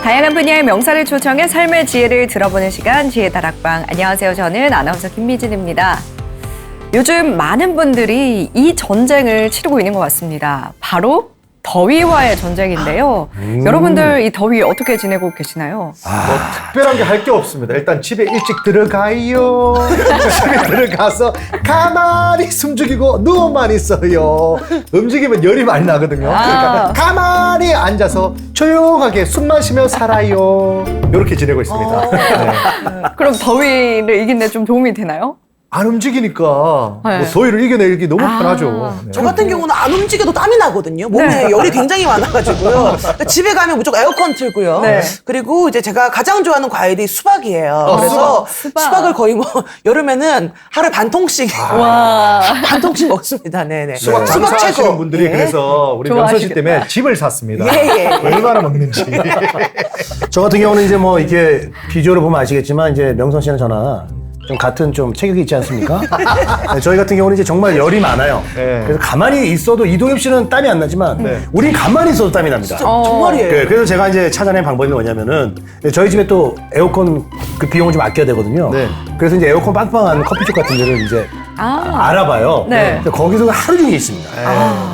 다양한 분야의 명사를 초청해 삶의 지혜를 들어보는 시간 지혜 다락방. 안녕하세요. 저는 아나운서 김미진입니다. 요즘 많은 분들이 이 전쟁을 치르고 있는 것 같습니다. 바로 더위와의 전쟁인데요. 여러분들 이 더위 어떻게 지내고 계시나요? 뭐 특별한 게 할 게 없습니다. 일단 집에 일찍 들어가요. 집에 들어가서 가만히 숨죽이고 누워만 있어요. 움직이면 열이 많이 나거든요. 그러니까 가만히 앉아서 조용하게 숨만 쉬며 살아요. 이렇게 지내고 있습니다. 네. 그럼 더위를 이기는 데 좀 도움이 되나요? 안 움직이니까 네. 뭐 더위를 이겨내기 너무 편하죠. 네. 저 같은 경우는 안 움직여도 땀이 나거든요. 몸에 열이 굉장히 많아가지고요. 그러니까 집에 가면 무조건 에어컨 틀고요. 네. 그리고 이제 제가 가장 좋아하는 과일이 수박이에요. 그래서 수박을 거의 뭐 여름에는 하루에 반 통씩 와. 반 통씩 먹습니다. 네네. 수박 장사하시는 분들이 예. 그래서 우리 명선 씨 때문에 집을 샀습니다. 예. 얼마나 먹는지. 저 같은 경우는 이제 뭐 이렇게 비주얼을 보면 아시겠지만 이제 명선 씨랑 저나 좀 같은 좀 체격이 있지 않습니까? 네, 저희 같은 경우는 이제 정말 열이 많아요. 네. 그래서 가만히 있어도 이동엽 씨는 땀이 안 나지만 우린 가만히 있어도 땀이 납니다. 정말이에요. 그래서 제가 이제 찾아낸 방법이 뭐냐면은 저희 집에 또 에어컨 그 비용을 좀 아껴야 되거든요. 네. 그래서 이제 에어컨 빵빵한 커피숍 같은 데를 이제 알아봐요. 네. 그래서 거기서 하루 종일 있습니다.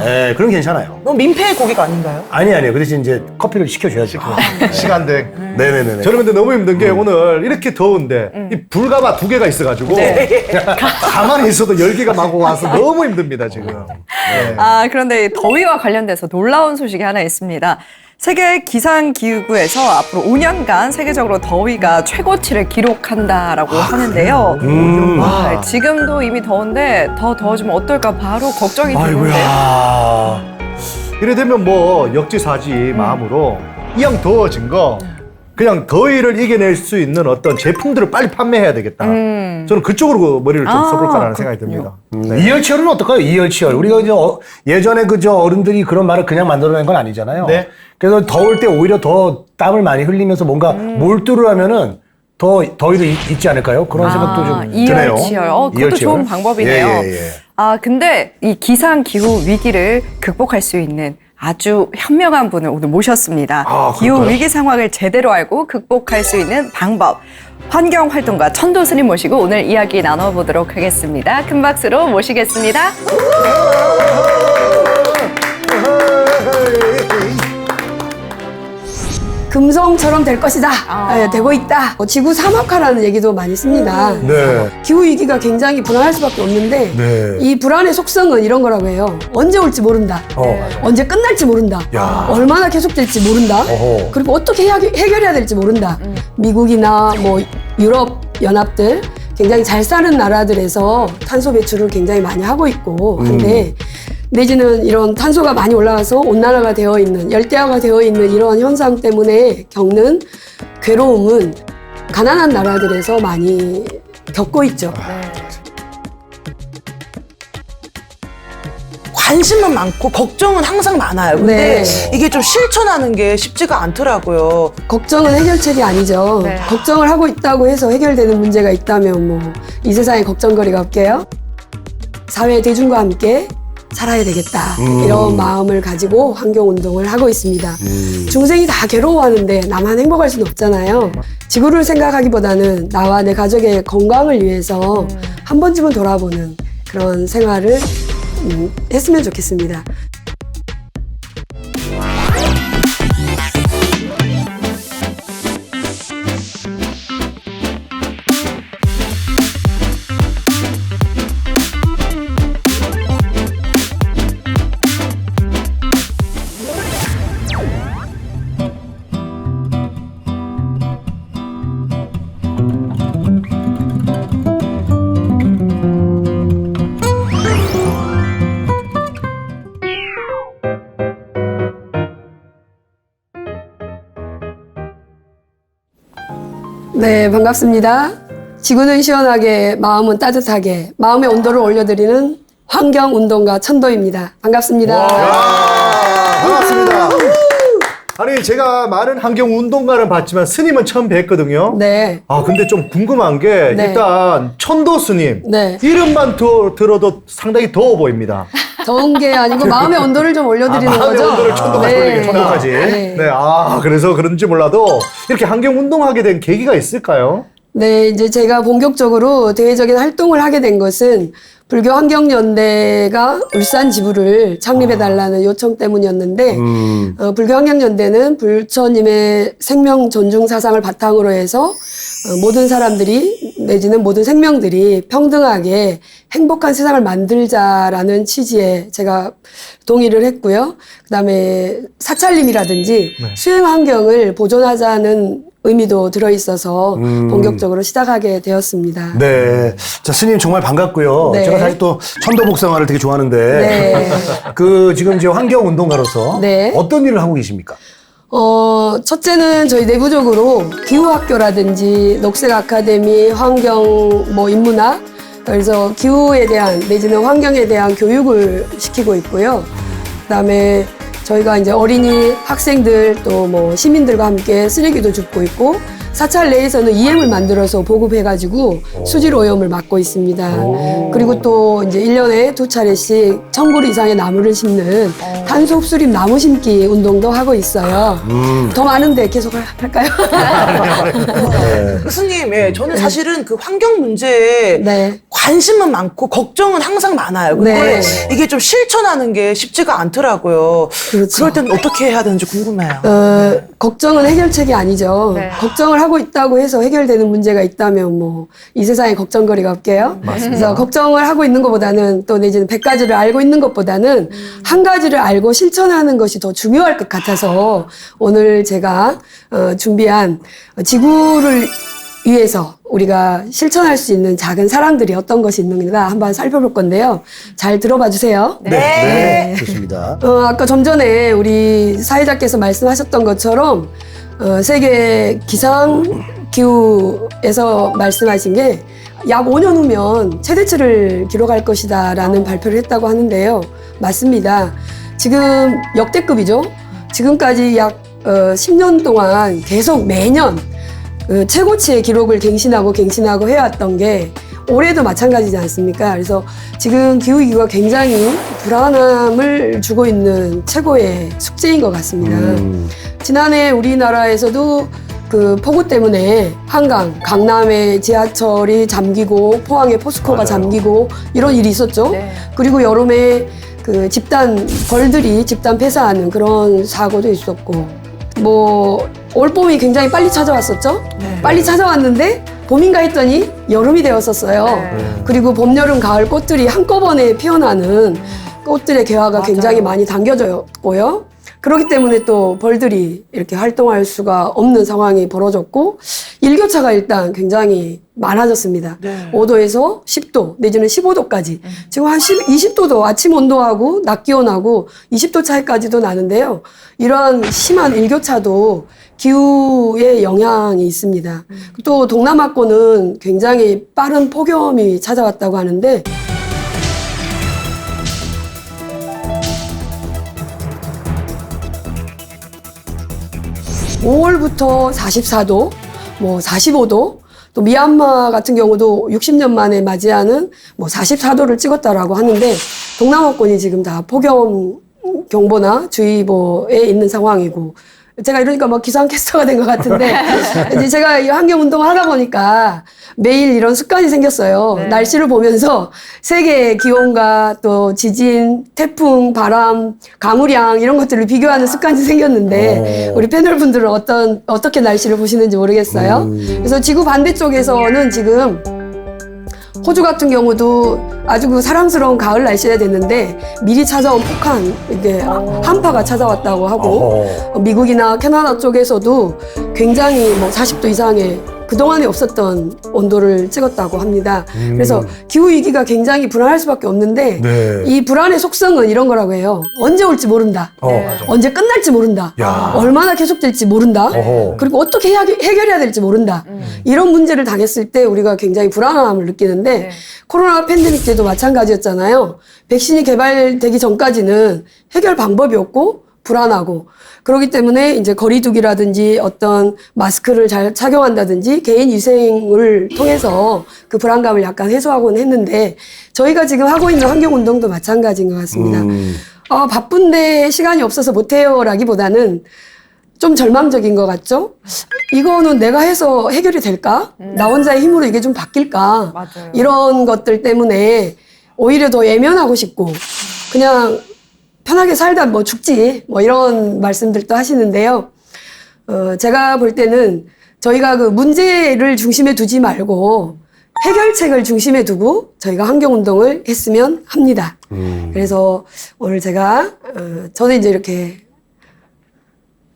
네, 그럼 괜찮아요. 너무 민폐의 고기가 아닌가요? 아니에요. 그 대신 이제 커피를 시켜줘야죠. 시간대. 네네네. 저는 근데 너무 힘든 게 오늘 이렇게 더운데 이 불가마 2개가 있어가지고 가만히 있어도 열기가 막 와서 너무 힘듭니다 지금. 네. 그런데 이 더위와 관련돼서 놀라운 소식이 하나 있습니다. 세계 기상기구에서 앞으로 5년간 세계적으로 더위가 최고치를 기록한다라고 하는데요. 지금도 이미 더운데 더 더워지면 어떨까 바로 걱정이 되는데요. 아이고야. 이래 되면 뭐 역지사지 마음으로 이왕 더워진 거 그냥 더위를 이겨낼 수 있는 어떤 제품들을 빨리 판매해야 되겠다. 저는 그쪽으로 머리를 좀 써볼까라는 생각이 듭니다. 이열치열은 어떨까요? 이열치열. 우리가 이제 예전에 그저 어른들이 그런 말을 그냥 만들어낸 건 아니잖아요. 네. 그래서 더울 때 오히려 더 땀을 많이 흘리면서 뭔가 몰두를 하면은 더 더위를 잊지 않을까요? 그런 생각도 좀 드네요. 이열치열. 그것도 이열치열. 좋은 방법이네요. 예. 근데 이 기상기후 위기를 극복할 수 있는 아주 현명한 분을 오늘 모셨습니다. 기후 위기 상황을 제대로 알고 극복할 수 있는 방법. 환경활동가 천도 스님 모시고 오늘 이야기 나눠보도록 하겠습니다. 큰 박수로 모시겠습니다. 금성처럼 될 것이다. 되고 있다. 지구 사막화라는 얘기도 많이 씁니다. 네. 기후위기가 굉장히 불안할 수밖에 없는데 네. 이 불안의 속성은 이런 거라고 해요. 언제 올지 모른다. 언제 끝날지 모른다. 야. 얼마나 계속될지 모른다. 어허. 그리고 어떻게 해결해야 될지 모른다. 미국이나 뭐 유럽 연합들 굉장히 잘 사는 나라들에서 탄소 배출을 굉장히 많이 하고 있고 한데 내지는 이런 탄소가 많이 올라가서 온난화가 되어 있는 열대야가 되어 있는 이러한 현상 때문에 겪는 괴로움은 가난한 나라들에서 많이 겪고 있죠. 관심은 많고 걱정은 항상 많아요. 근데 네. 이게 좀 실천하는 게 쉽지가 않더라고요. 걱정은 해결책이 아니죠. 네. 걱정을 하고 있다고 해서 해결되는 문제가 있다면 뭐 이 세상에 걱정거리가 없게요. 사회 대중과 함께 살아야 되겠다. 이런 마음을 가지고 환경운동을 하고 있습니다. 중생이 다 괴로워하는데 나만 행복할 수는 없잖아요. 지구를 생각하기보다는 나와 내 가족의 건강을 위해서 한 번쯤은 돌아보는 그런 생활을 했으면 좋겠습니다. 네, 반갑습니다. 지구는 시원하게, 마음은 따뜻하게, 마음의 온도를 올려드리는 환경운동가 천도입니다. 반갑습니다. 반갑습니다. 아니 제가 많은 환경운동가를 봤지만 스님은 처음 뵀거든요. 네. 근데 좀 궁금한 게 네. 일단 천도 스님 네. 이름만 들어도 상당히 더워 보입니다. 더운 게 아니고 마음의 온도를 좀 올려드리는 마음의 거죠. 온도를 천도까지 올리겠다. 천도까지. 네. 네, 그래서 그런지 몰라도 이렇게 환경 운동하게 된 계기가 있을까요? 네, 이제 제가 본격적으로 대외적인 활동을 하게 된 것은 불교 환경연대가 울산 지부를 창립해달라는 요청 때문이었는데, 불교 환경연대는 부처님의 생명 존중 사상을 바탕으로 해서 모든 사람들이 내지는 모든 생명들이 평등하게 행복한 세상을 만들자라는 취지에 제가 동의를 했고요. 그다음에 사찰림이라든지 수행 환경을 보존하자는 의미도 들어있어서 본격적으로 시작하게 되었습니다. 네. 자, 스님 정말 반갑고요. 네. 제가 사실 또 천도복상화를 되게 좋아하는데. 네. 지금 이제 환경운동가로서 네. 어떤 일을 하고 계십니까? 첫째는 저희 내부적으로 기후학교라든지 녹색 아카데미, 환경, 인문학, 그래서 기후에 대한 내지는 환경에 대한 교육을 시키고 있고요. 그다음에 저희가 이제 어린이, 학생들 또 시민들과 함께 쓰레기도 줍고 있고 사찰 내에서는 EM을 만들어서 보급해가지고 수질 오염을 막고 있습니다. 그리고 또 이제 1년에 2차례씩 1000그루 이상의 나무를 심는 탄소 흡수림 나무 심기 운동도 하고 있어요. 더 많은데 계속 할까요? 교수님, 저는 사실은 그 환경 문제에 네. 관심은 많고 걱정은 항상 많아요. 근데 네. 이게 좀 실천하는 게 쉽지가 않더라고요. 그렇죠. 그럴 때는 어떻게 해야 되는지 궁금해요. 걱정은 해결책이 아니죠. 네. 걱정을 하고 있다고 해서 해결되는 문제가 있다면 이 세상에 걱정거리가 없게요. 그래서 걱정을 하고 있는 것보다는 또 내지는 100가지를 알고 있는 것보다는 한 가지를 알고 실천하는 것이 더 중요할 것 같아서 오늘 제가 준비한 지구를 위해서 우리가 실천할 수 있는 작은 사랑들이 어떤 것이 있는가 한번 살펴볼 건데요. 잘 들어봐 주세요. 네. 좋습니다. 아까 좀 전에 우리 사회자께서 말씀하셨던 것처럼 세계 기상기후에서 말씀하신 게 약 5년 후면 최대치를 기록할 것이다라는 발표를 했다고 하는데요. 맞습니다. 지금 역대급이죠. 지금까지 약 10년 동안 계속 매년 최고치의 기록을 갱신하고 해왔던 게 올해도 마찬가지지 않습니까? 그래서 지금 기후위기가 굉장히 불안함을 주고 있는 최고의 숙제인 것 같습니다. 지난해 우리나라에서도 그 폭우 때문에 한강, 강남의 지하철이 잠기고 포항의 포스코가 잠기고 이런 일이 있었죠. 네. 그리고 여름에 그 벌들이 집단 폐사하는 그런 사고도 있었고 올봄이 굉장히 빨리 찾아왔었죠. 빨리 찾아왔는데 봄인가 했더니 여름이 되었었어요. 그리고 봄, 여름, 가을 꽃들이 한꺼번에 피어나는 꽃들의 개화가 굉장히 많이 당겨졌고요. 그렇기 때문에 또 벌들이 이렇게 활동할 수가 없는 상황이 벌어졌고 일교차가 일단 굉장히 많아졌습니다. 5도에서 10도 내지는 15도까지 지금 한 20도도 아침 온도하고 낮 기온하고 20도 차이까지도 나는데요. 이러한 심한 일교차도 기후에 영향이 있습니다. 또 동남아권은 굉장히 빠른 폭염이 찾아왔다고 하는데 5월부터 44도, 45도, 또 미얀마 같은 경우도 60년 만에 맞이하는 44도를 찍었다라고 하는데 동남아권이 지금 다 폭염 경보나 주의보에 있는 상황이고 제가 이러니까 기상캐스터가 된 것 같은데 이제 제가 이 환경 운동을 하다 보니까 매일 이런 습관이 생겼어요. 네. 날씨를 보면서 세계의 기온과 또 지진, 태풍, 바람, 강우량 이런 것들을 비교하는 습관이 생겼는데 우리 패널 분들은 어떻게 날씨를 보시는지 모르겠어요. 그래서 지구 반대쪽에서는 지금 호주 같은 경우도 아주 그 사랑스러운 가을 날씨가 됐는데 미리 찾아온 폭한 이게 한파가 찾아왔다고 하고 미국이나 캐나다 쪽에서도 굉장히 40도 이상의 그동안에 없었던 온도를 찍었다고 합니다. 그래서 기후위기가 굉장히 불안할 수밖에 없는데 네. 이 불안의 속성은 이런 거라고 해요. 언제 올지 모른다. 맞아. 언제 끝날지 모른다. 야. 얼마나 계속될지 모른다. 어허. 그리고 어떻게 해결해야 될지 모른다. 이런 문제를 당했을 때 우리가 굉장히 불안함을 느끼는데 네. 코로나 팬데믹 때도 마찬가지였잖아요. 백신이 개발되기 전까지는 해결 방법이 없고 불안하고 그렇기 때문에 이제 거리두기라든지 어떤 마스크를 잘 착용한다든지 개인 위생을 통해서 그 불안감을 약간 해소하곤 했는데 저희가 지금 하고 있는 환경운동도 마찬가지인 것 같습니다. 바쁜데 시간이 없어서 못해요라기보다는 좀 절망적인 것 같죠? 이거는 내가 해서 해결이 될까? 나 혼자의 힘으로 이게 좀 바뀔까? 맞아요. 이런 것들 때문에 오히려 더 예면하고 싶고 그냥 편하게 살다 뭐 죽지 뭐 이런 말씀들도 하시는데요. 제가 볼 때는 저희가 그 문제를 중심에 두지 말고 해결책을 중심에 두고 저희가 환경운동을 했으면 합니다. 그래서 오늘 제가 저는 이제 이렇게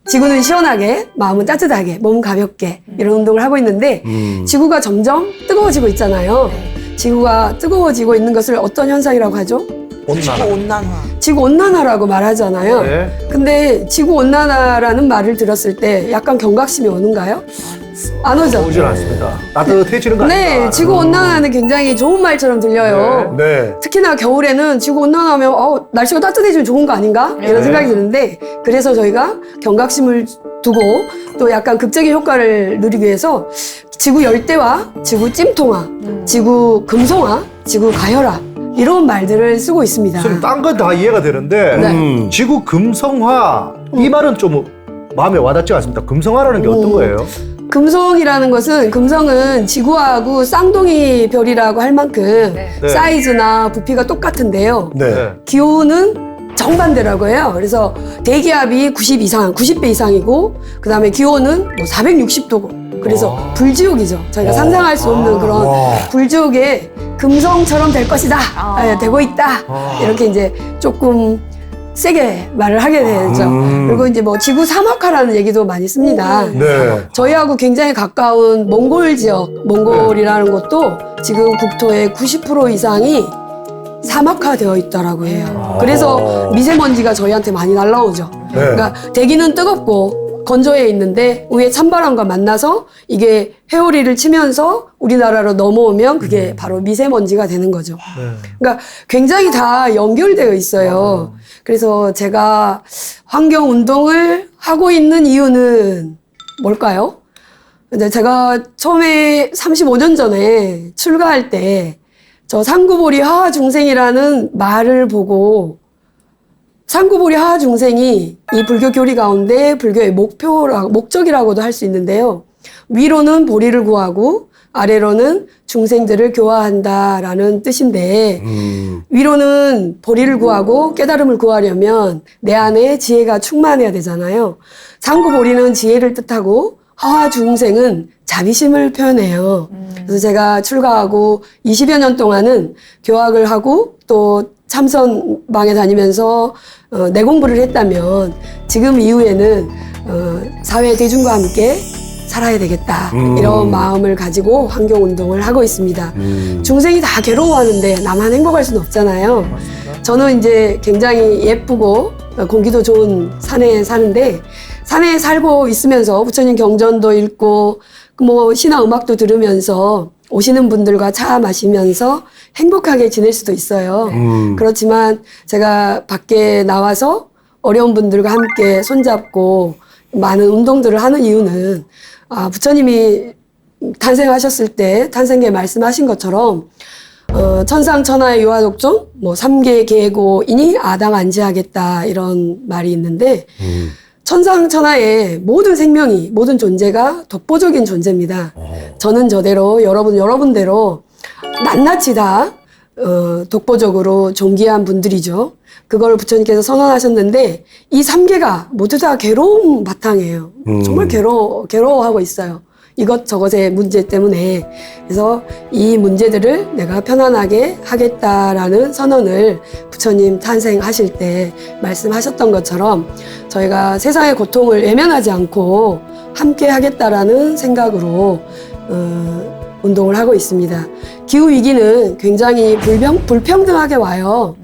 지구는 시원하게, 마음은 따뜻하게, 몸은 가볍게 이런 운동을 하고 있는데 지구가 점점 뜨거워지고 있잖아요. 지구가 뜨거워지고 있는 것을 어떤 현상이라고 하죠? 온난화. 지구 온난화라고 말하잖아요. 네. 근데 지구 온난화라는 말을 들었을 때 약간 경각심이 오는가요? 안 오죠? 오질 않습니다. 따뜻해지는 거 아닌가? 네, 지구 온난화는 굉장히 좋은 말처럼 들려요. 네. 특히나 겨울에는 지구 온난화하면 날씨가 따뜻해지면 좋은 거 아닌가? 이런 생각이 드는데 그래서 저희가 경각심을 두고 또 약간 극적인 효과를 누리기 위해서 지구 열대화, 지구 찜통화, 지구 금성화, 지구 가열화 이런 말들을 쓰고 있습니다. 선생님, 딴 건 다 이해가 되는데 네. 지구 금성화 이 말은 좀 마음에 와닿지 않습니다. 금성화라는 게 어떤 거예요? 금성은 지구하고 쌍둥이 별이라고 할 만큼 네. 사이즈나 부피가 똑같은데요. 네. 기온은 정반대라고 해요. 그래서 대기압이 90배 이상이고 그다음에 기온은 뭐 460도고 그래서 불지옥이죠. 저희가 상상할 수 없는 그런 불지옥에 금성처럼 될 것이다. 되고 있다. 이렇게 이제 조금 세게 말을 하게 되죠. 그리고 이제 뭐 지구 사막화라는 얘기도 많이 씁니다. 네. 저희하고 굉장히 가까운 몽골 지역, 몽골이라는 곳도 지금 국토의 90% 이상이 사막화되어 있다라고 해요. 그래서 미세먼지가 저희한테 많이 날라오죠. 그러니까 대기는 뜨겁고 건조해 있는데 위에 찬바람과 만나서 이게 회오리를 치면서 우리나라로 넘어오면 그게 바로 미세먼지가 되는 거죠. 그러니까 굉장히 다 연결되어 있어요. 그래서 제가 환경운동을 하고 있는 이유는 뭘까요? 근데 제가 처음에 35년 전에 출가할 때 저 상구보리 하하중생이라는 말을 보고 상구보리 하하중생이 이 불교 교리 가운데 불교의 목적이라고도 할 수 있는데요. 위로는 보리를 구하고 아래로는 중생들을 교화한다라는 뜻인데 위로는 보리를 구하고 깨달음을 구하려면 내 안에 지혜가 충만해야 되잖아요. 상구보리는 지혜를 뜻하고 하하중생은 자비심을 표현해요. 그래서 제가 출가하고 20여 년 동안은 교학을 하고 또 참선방에 다니면서 내 공부를 했다면 지금 이후에는 사회 대중과 함께 살아야 되겠다 이런 마음을 가지고 환경운동을 하고 있습니다. 중생이 다 괴로워하는데 나만 행복할 수는 없잖아요. 저는 이제 굉장히 예쁘고 공기도 좋은 산에 사는데 산에 살고 있으면서 부처님 경전도 읽고 뭐 신화 음악도 들으면서 오시는 분들과 차 마시면서 행복하게 지낼 수도 있어요. 그렇지만 제가 밖에 나와서 어려운 분들과 함께 손잡고 많은 운동들을 하는 이유는 부처님이 탄생하셨을 때 탄생기에 말씀하신 것처럼 천상천하의 유아독종 뭐 3계 계고이니 아당안지하겠다 이런 말이 있는데 천상천하의 모든 생명이 모든 존재가 독보적인 존재입니다. 저는 저대로 여러분대로 낱낱이 다 독보적으로 존귀한 분들이죠. 그걸 부처님께서 선언하셨는데 이 3계가 모두 다 괴로움 바탕이에요. 정말 괴로워하고 있어요. 이것저것의 문제 때문에. 그래서 이 문제들을 내가 편안하게 하겠다라는 선언을 부처님 탄생하실 때 말씀하셨던 것처럼 저희가 세상의 고통을 외면하지 않고 함께 하겠다라는 생각으로 운동을 하고 있습니다. 기후위기는 굉장히 불평등하게 와요.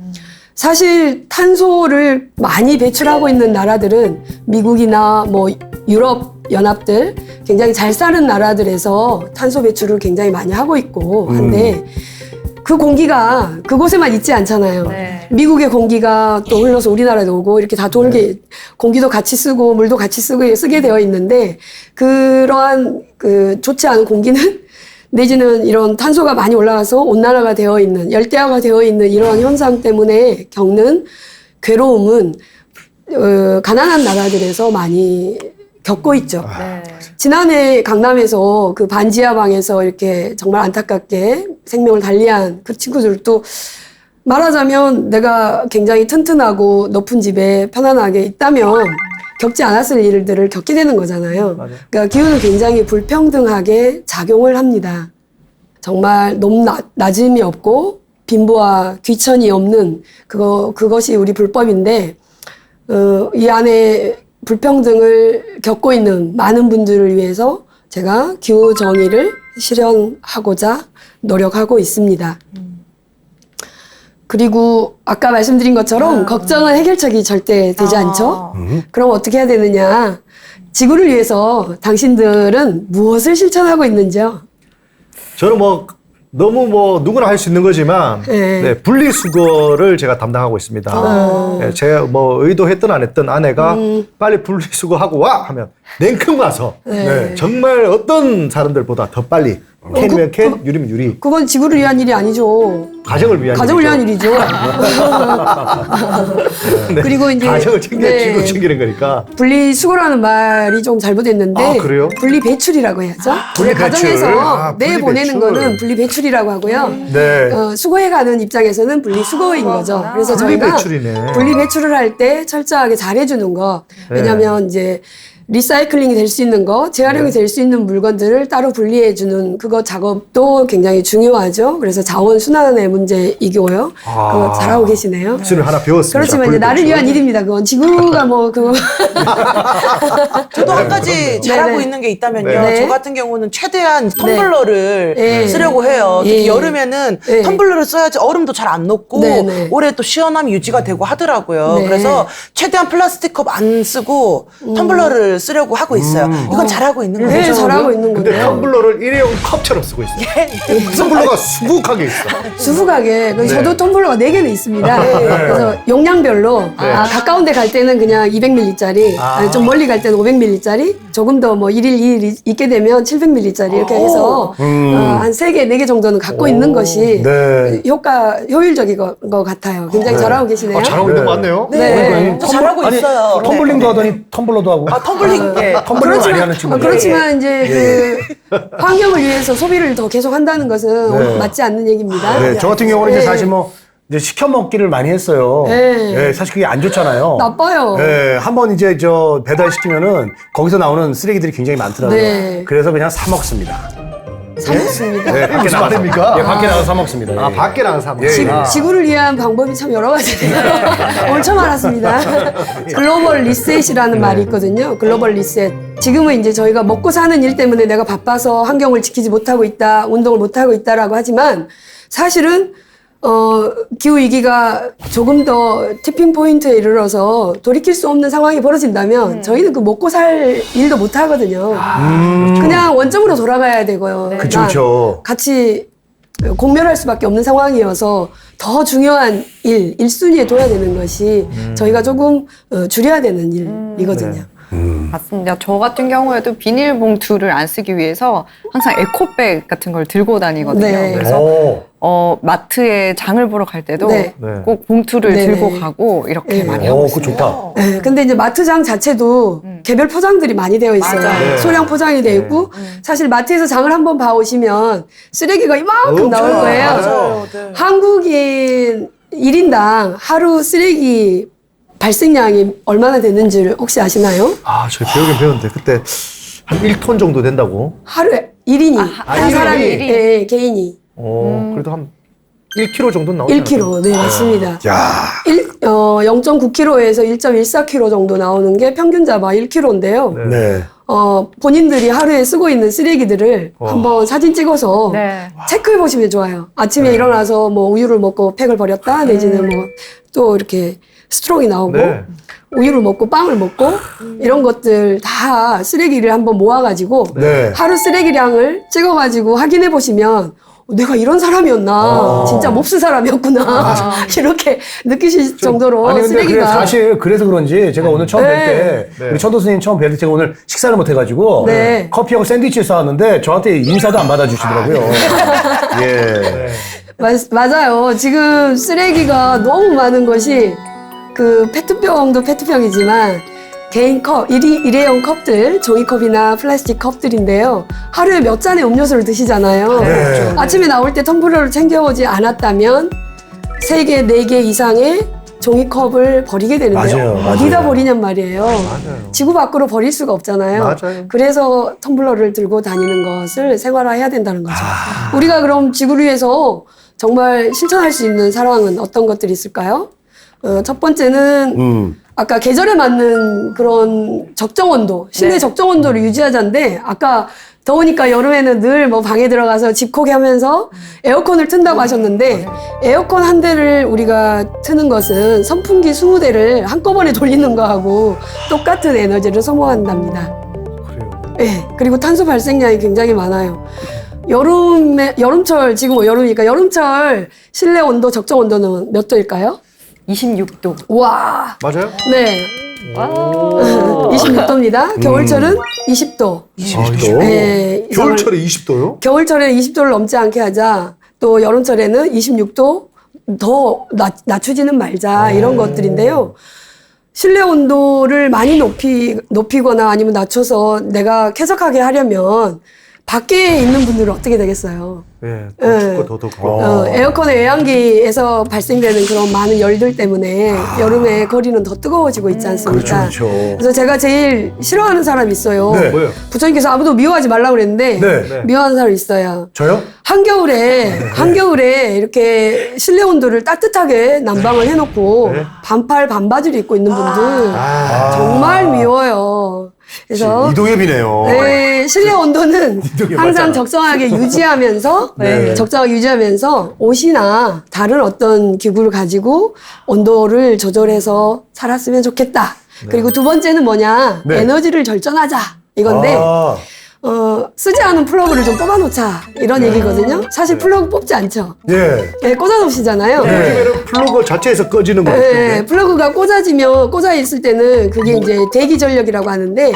사실 탄소를 많이 배출하고 있는 나라들은 미국이나 뭐 유럽 연합들 굉장히 잘 사는 나라들에서 탄소 배출을 굉장히 많이 하고 있고 한데 그 공기가 그곳에만 있지 않잖아요. 네. 미국의 공기가 또 흘러서 우리나라에도 오고 이렇게 다 돌게 공기도 같이 쓰고 물도 같이 쓰게 되어 있는데 그러한 그 좋지 않은 공기는 내지는 이런 탄소가 많이 올라가서 온난화가 되어 있는 열대야가 되어 있는 이러한 현상 때문에 겪는 괴로움은 가난한 나라들에서 많이 겪고 있죠. 네. 지난해 강남에서 그 반지하방에서 이렇게 정말 안타깝게 생명을 달리한 그 친구들도 말하자면 내가 굉장히 튼튼하고 높은 집에 편안하게 있다면 겪지 않았을 일들을 겪게 되는 거잖아요. 그러니까 기후는 굉장히 불평등하게 작용을 합니다. 정말 낮음이 없고 빈부와 귀천이 없는 그것이 우리 불법인데 이 안에 불평등을 겪고 있는 많은 분들을 위해서 제가 기후 정의를 실현하고자 노력하고 있습니다. 그리고 아까 말씀드린 것처럼 걱정은 해결책이 절대 되지 않죠. 그럼 어떻게 해야 되느냐? 지구를 위해서 당신들은 무엇을 실천하고 있는지요? 저는 뭐 너무 뭐 누구나 할 수 있는 거지만 네. 네, 분리수거를 제가 담당하고 있습니다. 네, 제가 뭐 의도했든 안 했든 아내가 빨리 분리수거하고 와 하면 냉큼 가서 네, 정말 어떤 사람들보다 더 빨리 캔이면 캔, 유리면 유리. 그건 지구를 위한 일이 아니죠. 가정을 위한 가정을 위한 일이죠. 일이죠. 네, 그리고 이제 가정을 챙겨 네. 지구 챙기는 거니까. 분리수거라는 말이 좀 잘못됐는데 아, 그래요? 분리배출이라고 해야죠. 분리배출. 가정에서 아, 내보내는 분리배출. 거는 분리배출이라고 하고요. 네. 수거해가는 입장에서는 분리수거인 거죠. 그래서 저희가 분리배출이네. 분리배출을 할 때 철저하게 잘해주는 거. 왜냐하면 이제 리사이클링이 될 수 있는 거, 재활용이 될 수 있는 물건들을 따로 분리해주는 그거 작업도 굉장히 중요하죠. 그래서 자원 순환의 문제이고요. 그거 잘하고 계시네요. 수를 하나 배웠습니다. 그렇지만 이제 나를 위한 일입니다. 그건 지구가 뭐 그거 저도 한 가지 잘하고 네네. 있는 게 있다면요. 네. 저 같은 경우는 최대한 텀블러를 네. 쓰려고 해요. 특히 예. 여름에는 네. 텀블러를 써야지 얼음도 잘 안 녹고 네네. 오래 또 시원함이 유지가 되고 하더라고요. 네. 그래서 최대한 플라스틱 컵 안 쓰고 텀블러를 쓰려고 하고 있어요. 이건 잘하고 있는 거죠. 네, 잘하고 있는 근데 건데요. 텀블러를 일회용 컵처럼 쓰고 있어요. 텀블러가 수북하게 있어. 수북하게. 네. 저도 텀블러가 4개는 있습니다. 그래서 용량별로 가까운 데 갈 때는 그냥 200ml짜리, 좀 멀리 갈 때는 500ml짜리, 조금 더 뭐 1일, 2일 있게 되면 700ml짜리 이렇게 해서 한 3개, 4개 정도는 갖고 있는 것이 네. 효율적인 것 같아요. 굉장히 잘하고 계시네요. 잘하고 있는 거 맞네요. 네. 저 잘하고 아니, 있어요. 텀블링도 하더니 텀블러도 하고. 아, 텀블링. 예. 텀블링 많이 하는 친구. 그렇지만 이제 그 환경을 위해서 소비를 더 계속 한다는 것은 네. 맞지 않는 얘기입니다. 네, 저 같은 경우는 이제 네. 사실 뭐 이제 시켜 먹기를 많이 했어요. 네. 네, 사실 그게 안 좋잖아요. 나빠요. 네, 한번 이제 저 배달 시키면은 거기서 나오는 쓰레기들이 굉장히 많더라고요. 네. 그래서 그냥 사 먹습니다. 사 먹습니다. 네, 밖에 무슨 나가서. 말입니까? 예, 밖에 나가서 사 먹습니다. 아, 예. 밖에 나가서 사면. 예. 지구를 위한 방법이 참 여러 가지네요. 오늘 처음 알았습니다. 글로벌 리셋이라는 말이 있거든요. 글로벌 리셋. 지금은 이제 저희가 먹고 사는 일 때문에 내가 바빠서 환경을 지키지 못하고 있다, 운동을 못하고 있다라고 하지만 사실은 기후 위기가 조금 더 티핑 포인트에 이르러서 돌이킬 수 없는 상황이 벌어진다면 저희는 그 먹고 살 일도 못 하거든요. 그냥 원점으로 돌아가야 되고요. 그쵸, 그쵸. 같이 공멸할 수밖에 없는 상황이어서 더 중요한 일, 1순위에 둬야 되는 것이 저희가 조금 줄여야 되는 일이거든요. 맞습니다. 저 같은 경우에도 비닐봉투를 안 쓰기 위해서 항상 에코백 같은 걸 들고 다니거든요. 네. 그래서 오. 마트에 장을 보러 갈 때도 네. 꼭 봉투를 네. 들고 가고 이렇게 네. 많이 하고 그거 있습니다. 좋다. 네, 근데 이제 마트장 자체도 개별 포장들이 많이 되어 있어요. 맞아요. 소량 포장이 되어 있고 사실 마트에서 장을 한번 봐오시면 쓰레기가 이만큼 나올 거예요. 맞아요. 네. 한국인 1인당 하루 쓰레기 발생량이 얼마나 되는지를 혹시 아시나요? 아, 저 배우긴 배웠는데 그때 한 1톤 정도 된다고. 하루에 1인이 한 사람이 일인이? 예, 개인이 그래도 한 1kg 정도 나오죠. 1kg 네 맞습니다. 야, 0.9kg에서 1.14kg 정도 나오는 게 평균 잡아 1kg인데요. 네. 본인들이 하루에 쓰고 있는 쓰레기들을 한번 사진 찍어서 네. 체크해 보시면 좋아요. 아침에 일어나서 뭐 우유를 먹고 팩을 버렸다 내지는 뭐 또 이렇게 스트롱이 나오고 네. 우유를 먹고 빵을 먹고 이런 것들 다 쓰레기를 한번 모아가지고 네. 하루 쓰레기량을 찍어가지고 확인해 보시면 내가 이런 사람이었나. 진짜 몹쓸 사람이었구나. 이렇게 느끼실 정도로 아니 근데 쓰레기가. 사실 그래서 그런지 제가 오늘 처음 뵐 때 네. 우리 천도 스님 처음 뵐 때 제가 오늘 식사를 못 해가지고 네. 커피하고 샌드위치 사왔는데 저한테 인사도 안 받아주시더라고요. 예. 맞아요. 지금 쓰레기가 너무 많은 것이 그 페트병도 페트병이지만 개인 컵, 일회용 컵들, 종이컵이나 플라스틱 컵들인데요. 하루에 몇 잔의 음료수를 드시잖아요. 네. 아침에 나올 때 텀블러를 챙겨오지 않았다면 3개, 4개 이상의 종이컵을 버리게 되는데요. 맞아요. 어디다 맞아요. 버리냔 말이에요. 지구 밖으로 버릴 수가 없잖아요. 맞아요. 그래서 텀블러를 들고 다니는 것을 생활화해야 된다는 거죠. 우리가 그럼 지구를 위해서 정말 실천할 수 있는 사랑은 어떤 것들이 있을까요? 첫 번째는 아까 계절에 맞는 그런 적정 온도, 실내 적정 온도를 유지하자인데 아까 더우니까 여름에는 늘 뭐 방에 들어가서 집코기 하면서 에어컨을 튼다고 하셨는데 에어컨 한 대를 우리가 트는 것은 선풍기 20대를 한꺼번에 돌리는 거하고 똑같은 에너지를 소모한답니다. 그래요. 네, 그리고 탄소 발생량이 굉장히 많아요. 여름철, 지금 여름이니까 여름철 실내 온도, 적정 온도는 몇 도일까요? 26도. 와, 맞아요? 네. 와. 26도입니다. 겨울철은 20도. 20도. 네, 겨울철에 20도요? 겨울철에 20도를 넘지 않게 하자. 또 여름철에는 26도 더 낮추지는 말자. 이런 것들인데요. 실내 온도를 많이 높이거나 아니면 낮춰서 내가 쾌적하게 하려면 밖에 있는 분들은 어떻게 되겠어요? 예, 더 춥고 더 덥고. 에어컨의 외양기에서 발생되는 그런 많은 열들 때문에 여름에 거리는 더 뜨거워지고 있지 않습니까? 그렇죠. 그래서 제가 제일 싫어하는 사람이 있어요. 네. 뭐요? 부처님께서 아무도 미워하지 말라고 그랬는데 네. 미워하는 사람이 있어요. 저요? 한겨울에 이렇게 실내 온도를 따뜻하게 난방을 해놓고 네. 반팔 반바지를 입고 있는 분들 정말 미워요. 그래서 이동엽이네요. 네, 실내 온도는 항상 맞잖아. 적정하게 유지하면서 네. 적정하게 유지하면서 옷이나 다른 어떤 기구를 가지고 온도를 조절해서 살았으면 좋겠다. 그리고 두 번째는 뭐냐? 네. 에너지를 절전하자. 이건데 아, 쓰지 않은 플러그를 좀 뽑아놓자 이런 얘기거든요. 사실 플러그 뽑지 않죠. 예. 네, 꽂아놓으시잖아요. 요즘에는 플러그 자체에서 꺼지는 거 같은데. 네, 플러그가 꽂아 있을 때는 그게 이제 대기 전력이라고 하는데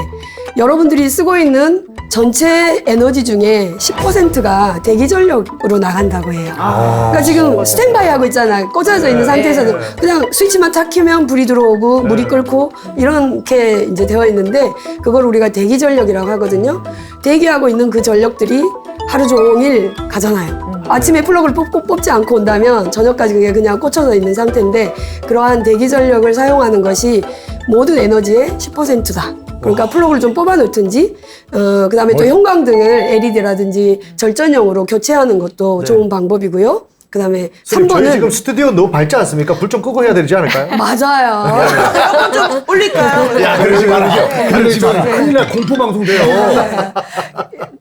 여러분들이 쓰고 있는 전체 에너지 중에 10%가 대기 전력으로 나간다고 해요. 그러니까 지금 스탠바이 하고 있잖아요. 꽂아져 있는 상태에서는 그냥 스위치만 탁 켜면 불이 들어오고 물이 끓고 이렇게 이제 되어 있는데 그걸 우리가 대기 전력이라고 하거든요. 대기하고 있는 그 전력들이 하루 종일 가잖아요. 아침에 플러그를 뽑지 않고 온다면 저녁까지 그게 그냥 꽂혀져 있는 상태인데 그러한 대기 전력을 사용하는 것이 모든 에너지의 10%다. 그러니까 플러그를 좀 뽑아 놓든지, 그 다음에 또 형광등을 LED라든지 절전형으로 교체하는 것도 좋은 방법이고요. 그 다음에 저희 3번은. 지금 스튜디오 너무 밝지 않습니까? 불 좀 끄고 해야 되지 않을까요? 맞아요. 에어컨 좀 올릴까요? 야, 그러지 마라. 그러지 마라. 큰일 나, 공포방송 돼요.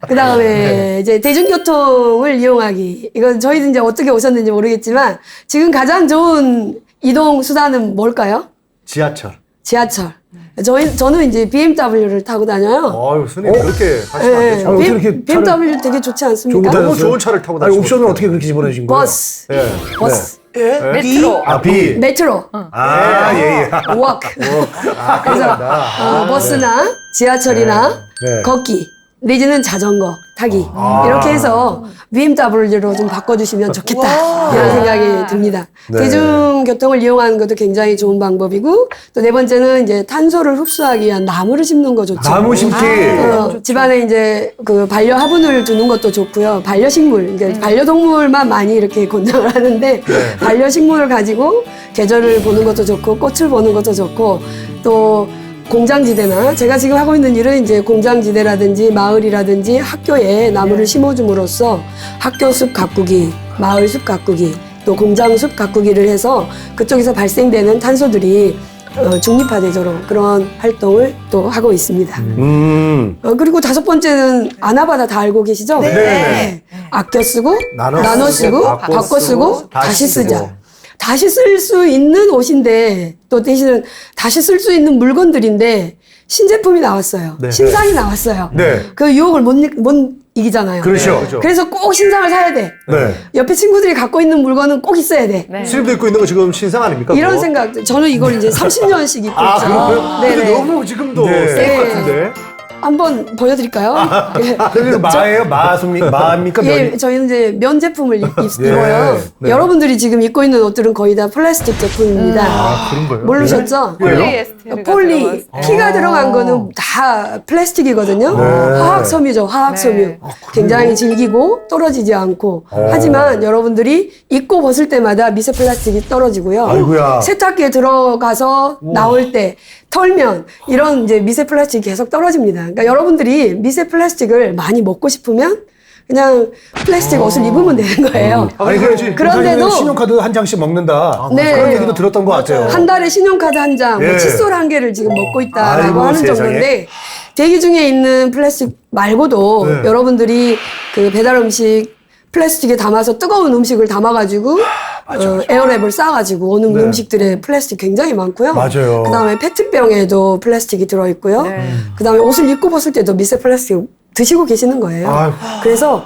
그 다음에 이제 대중교통을 이용하기. 이건 저희도 이제 어떻게 오셨는지 모르겠지만 지금 좋은 이동 수단은 뭘까요? 지하철. 지하철. 저는 이제 BMW를 타고 다녀요. 아유, 스님 그렇게 하시면 안 되죠. 어떻게 이렇게 BMW 되게 좋지 않습니까? 너무 좋은 차를 타고 아니, 다니시고 옵션을 있어요. 어떻게 그렇게 집어넣으신 거예요? 버스, 예. 버스, 예? 메트로. 아, B. 메트로, 아, 예, 예. 워크. 아, 그래서 버스나 지하철이나 네. 걷기, 내지는 자전거 타기 이렇게 해서 BMW로 좀 바꿔주시면 좋겠다 이런 생각이 듭니다. 네. 대중교통을 이용하는 것도 굉장히 좋은 방법이고 또 네 번째는 이제 탄소를 흡수하기 위한 나무를 심는 거 좋죠. 나무 심기. 집안에 이제 그 반려 화분을 두는 것도 좋고요. 반려식물, 이게 반려동물만 많이 이렇게 권장을 하는데 반려식물을 가지고 계절을 보는 것도 좋고 꽃을 보는 것도 좋고 또 공장지대나 제가 지금 하고 있는 일은 이제 공장지대라든지 마을이라든지 학교에 나무를 심어줌으로써 학교 숲 가꾸기, 마을 숲 가꾸기, 또 공장 숲 가꾸기를 해서 그쪽에서 발생되는 탄소들이 중립화되도록 그런 활동을 또 하고 있습니다. 그리고 다섯 번째는 아나바다 다 알고 계시죠? 네. 아껴 쓰고, 나눠 나눠 쓰고, 바꿔 바꿔 쓰고, 다시 쓰고. 쓰자. 다시 쓸 수 있는 옷인데 또 대신은 다시 쓸 수 있는 물건들인데 신제품이 나왔어요. 네. 신상이 나왔어요. 네. 그 유혹을 못 이기잖아요. 그렇죠. 그렇죠. 그래서 꼭 신상을 사야 돼. 네. 옆에 친구들이 갖고 있는 물건은 꼭 있어야 돼. 네. 스님도 입고 있는 거 지금 신상 아닙니까? 이런 그거? 생각, 저는 이걸 이제 30년씩 입고 아, 있죠. 그렇고요? 네네. 근데 너무 지금도 네. 세일 같은데. 한번 보여드릴까요? 예. 그래서 마예요? 마입니까? 예, 면이? 저희는 이제 면 제품을 예. 입어요. 네. 여러분들이 지금 입고 있는 옷들은 거의 다 플라스틱 제품입니다. 아, 그런 거예요? 모르셨죠? 폴리에스테르가 폴리, 들어갔어요. 피가 들어간 거는 다 플라스틱이거든요. 화학 섬유죠, 화학 섬유. 네. 굉장히 질기고 떨어지지 않고. 하지만 여러분들이 입고 벗을 때마다 미세 플라스틱이 떨어지고요. 아이고야. 세탁기에 들어가서 나올 때 털면 이런 이제 미세 플라스틱이 계속 떨어집니다. 그러니까 여러분들이 미세 플라스틱을 많이 먹고 싶으면 그냥 플라스틱 옷을 입으면 되는 거예요. 아니, 그렇지. 그런데도 신용카드 한 장씩 먹는다. 네. 그런 얘기도 들었던 것 같아요. 한 달에 신용카드 한 장, 예. 뭐 칫솔 한 개를 지금 먹고 있다라고 아이고, 하는 세상에. 정도인데 대기 중에 있는 플라스틱 말고도 네. 여러분들이 그 배달 음식 플라스틱에 담아서 뜨거운 음식을 담아가지고 에어랩을 싸가지고 오는 네. 음식들에 플라스틱 굉장히 많고요. 맞아요. 그다음에 페트병에도 플라스틱이 들어있고요. 네. 그다음에 옷을 입고 벗을 때도 미세 플라스틱 드시고 계시는 거예요. 아이고. 그래서